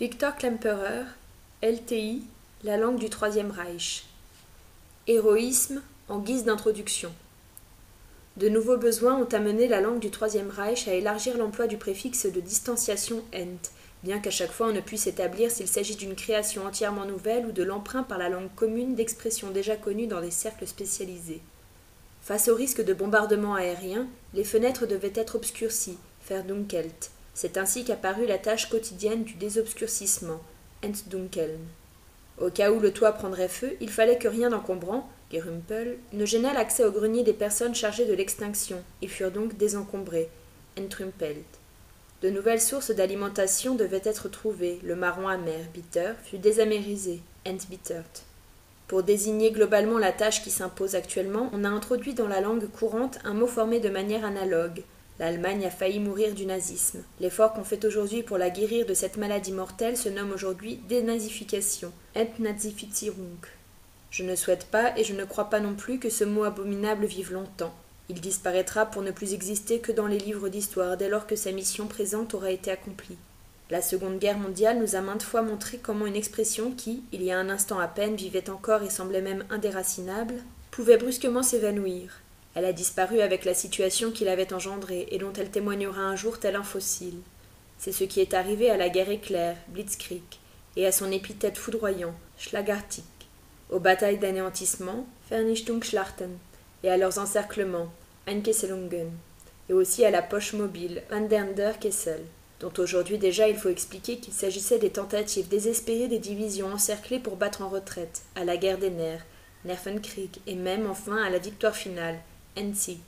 Victor Klemperer, LTI, la langue du Troisième Reich. Héroïsme en guise d'introduction. De nouveaux besoins ont amené la langue du Troisième Reich à élargir l'emploi du préfixe de distanciation ent, bien qu'à chaque fois on ne puisse établir s'il s'agit d'une création entièrement nouvelle ou de l'emprunt par la langue commune d'expressions déjà connues dans des cercles spécialisés. Face au risque de bombardement aérien, les fenêtres devaient être obscurcies, verdunkelt. C'est ainsi qu'apparut la tâche quotidienne du désobscurcissement, entdunkeln. Au cas où le toit prendrait feu, il fallait que rien d'encombrant, Gerümpel, ne gênât l'accès au grenier des personnes chargées de l'extinction. Ils furent donc désencombrés, entrümpelt. De nouvelles sources d'alimentation devaient être trouvées. Le marron amer, bitter, fut désamérisé, entbittert. Pour désigner globalement la tâche qui s'impose actuellement, on a introduit dans la langue courante un mot formé de manière analogue. L'Allemagne a failli mourir du nazisme. L'effort qu'on fait aujourd'hui pour la guérir de cette maladie mortelle se nomme aujourd'hui dénazification, Entnazifizierung. Je ne souhaite pas et je ne crois pas non plus que ce mot abominable vive longtemps. Il disparaîtra pour ne plus exister que dans les livres d'histoire dès lors que sa mission présente aura été accomplie. La Seconde Guerre mondiale nous a maintes fois montré comment une expression qui, il y a un instant à peine, vivait encore et semblait même indéracinable, pouvait brusquement s'évanouir. Elle a disparu avec la situation qui l'avait engendrée et dont elle témoignera un jour tel un fossile. C'est ce qui est arrivé à la guerre éclair, Blitzkrieg, et à son épithète foudroyant, Schlagartig, aux batailles d'anéantissement, Vernichtungsschlachten, et à leurs encerclements, Einkesselungen, et aussi à la poche mobile, Wandernder Kessel, dont aujourd'hui déjà il faut expliquer qu'il s'agissait des tentatives désespérées des divisions encerclées pour battre en retraite, à la guerre des nerfs, Nervenkrieg, et même enfin à la victoire finale, Endsieg.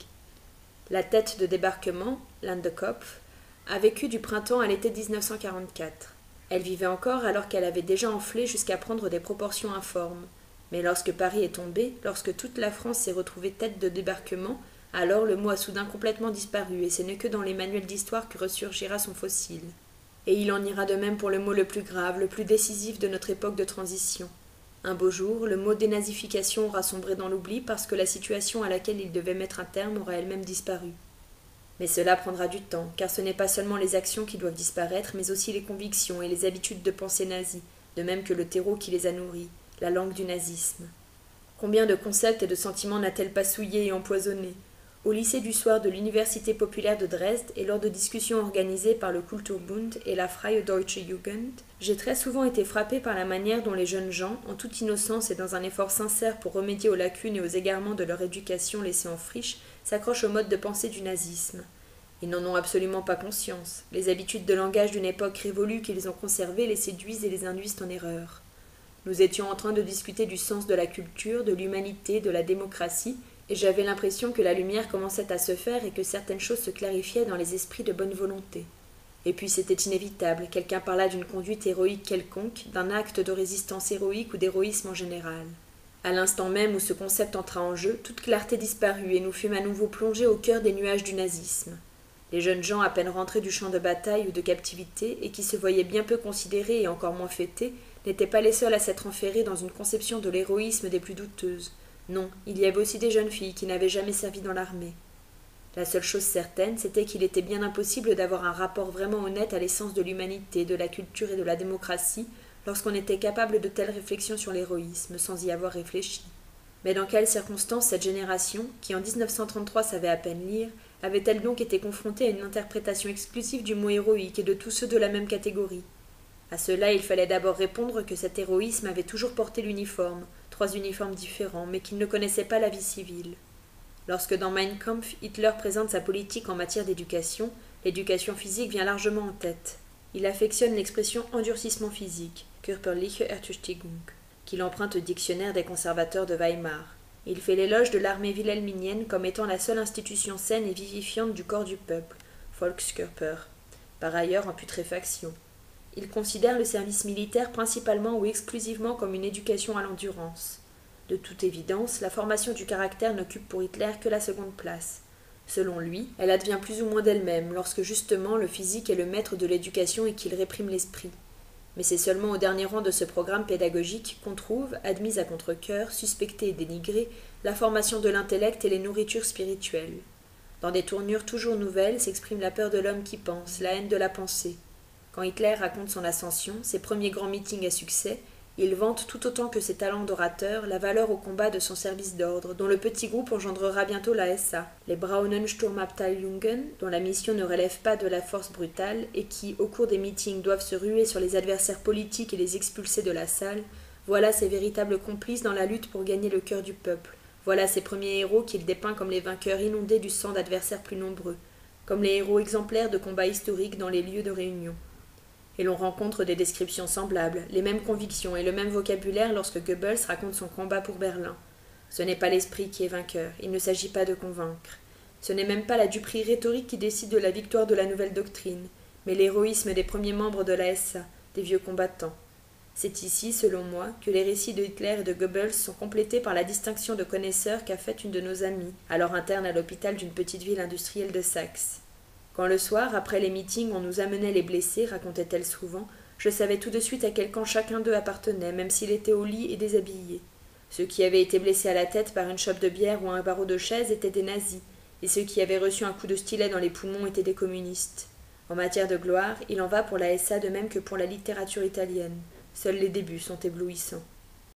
La tête de débarquement, Landekopf, a vécu du printemps à l'été 1944. Elle vivait encore alors qu'elle avait déjà enflé jusqu'à prendre des proportions informes. Mais lorsque Paris est tombé, lorsque toute la France s'est retrouvée tête de débarquement, alors le mot a soudain complètement disparu, et ce n'est que dans les manuels d'histoire que ressurgira son fossile. Et il en ira de même pour le mot le plus grave, le plus décisif de notre époque de transition. Un beau jour, le mot dénazification aura sombré dans l'oubli parce que la situation à laquelle il devait mettre un terme aura elle-même disparu. Mais cela prendra du temps, car ce n'est pas seulement les actions qui doivent disparaître, mais aussi les convictions et les habitudes de pensée nazie, de même que le terreau qui les a nourris, la langue du nazisme. Combien de concepts et de sentiments n'a-t-elle pas souillés et empoisonnés? Au lycée du soir de l'Université populaire de Dresde et lors de discussions organisées par le Kulturbund et la Freie Deutsche Jugend, j'ai très souvent été frappé par la manière dont les jeunes gens, en toute innocence et dans un effort sincère pour remédier aux lacunes et aux égarements de leur éducation laissée en friche, s'accrochent au mode de pensée du nazisme. Ils n'en ont absolument pas conscience. Les habitudes de langage d'une époque révolue qu'ils ont conservées les séduisent et les induisent en erreur. Nous étions en train de discuter du sens de la culture, de l'humanité, de la démocratie, et j'avais l'impression que la lumière commençait à se faire et que certaines choses se clarifiaient dans les esprits de bonne volonté. Et puis c'était inévitable, quelqu'un parla d'une conduite héroïque quelconque, d'un acte de résistance héroïque ou d'héroïsme en général. À l'instant même où ce concept entra en jeu, toute clarté disparut et nous fûmes à nouveau plongés au cœur des nuages du nazisme. Les jeunes gens à peine rentrés du champ de bataille ou de captivité et qui se voyaient bien peu considérés et encore moins fêtés, n'étaient pas les seuls à s'être enferrés dans une conception de l'héroïsme des plus douteuses. Non, il y avait aussi des jeunes filles qui n'avaient jamais servi dans l'armée. La seule chose certaine, c'était qu'il était bien impossible d'avoir un rapport vraiment honnête à l'essence de l'humanité, de la culture et de la démocratie, lorsqu'on était capable de telles réflexions sur l'héroïsme, sans y avoir réfléchi. Mais dans quelles circonstances cette génération, qui en 1933 savait à peine lire, avait-elle donc été confrontée à une interprétation exclusive du mot héroïque et de tous ceux de la même catégorie? À cela, il fallait d'abord répondre que cet héroïsme avait toujours porté l'uniforme, 3 uniformes différents, mais qu'il ne connaissait pas la vie civile. Lorsque dans Mein Kampf, Hitler présente sa politique en matière d'éducation, l'éducation physique vient largement en tête. Il affectionne l'expression endurcissement physique, körperliche Ertüchtigung, qu'il emprunte au dictionnaire des conservateurs de Weimar. Il fait l'éloge de l'armée wilhelminienne comme étant la seule institution saine et vivifiante du corps du peuple, Volkskörper, par ailleurs en putréfaction. Il considère le service militaire principalement ou exclusivement comme une éducation à l'endurance. De toute évidence, la formation du caractère n'occupe pour Hitler que la seconde place. Selon lui, elle advient plus ou moins d'elle-même, lorsque justement le physique est le maître de l'éducation et qu'il réprime l'esprit. Mais c'est seulement au dernier rang de ce programme pédagogique qu'on trouve, admise à contre-cœur, suspectée et dénigrée, la formation de l'intellect et les nourritures spirituelles. Dans des tournures toujours nouvelles s'exprime la peur de l'homme qui pense, la haine de la pensée. Quand Hitler raconte son ascension, ses premiers grands meetings à succès, il vante tout autant que ses talents d'orateur la valeur au combat de son service d'ordre, dont le petit groupe engendrera bientôt la SA, les Braunensturmabteilungen, dont la mission ne relève pas de la force brutale et qui, au cours des meetings, doivent se ruer sur les adversaires politiques et les expulser de la salle. Voilà ses véritables complices dans la lutte pour gagner le cœur du peuple. Voilà ses premiers héros qu'il dépeint comme les vainqueurs inondés du sang d'adversaires plus nombreux, comme les héros exemplaires de combats historiques dans les lieux de réunion. Et l'on rencontre des descriptions semblables, les mêmes convictions et le même vocabulaire lorsque Goebbels raconte son combat pour Berlin. Ce n'est pas l'esprit qui est vainqueur, il ne s'agit pas de convaincre. Ce n'est même pas la duperie rhétorique qui décide de la victoire de la nouvelle doctrine, mais l'héroïsme des premiers membres de la SA, des vieux combattants. C'est ici, selon moi, que les récits de Hitler et de Goebbels sont complétés par la distinction de connaisseurs qu'a faite une de nos amies, alors interne à l'hôpital d'une petite ville industrielle de Saxe. Quand le soir, après les meetings, on nous amenait les blessés, racontait-elle souvent, je savais tout de suite à quel camp chacun d'eux appartenait, même s'il était au lit et déshabillé. Ceux qui avaient été blessés à la tête par une chope de bière ou un barreau de chaise étaient des nazis, et ceux qui avaient reçu un coup de stylet dans les poumons étaient des communistes. En matière de gloire, il en va pour la SA de même que pour la littérature italienne. Seuls les débuts sont éblouissants.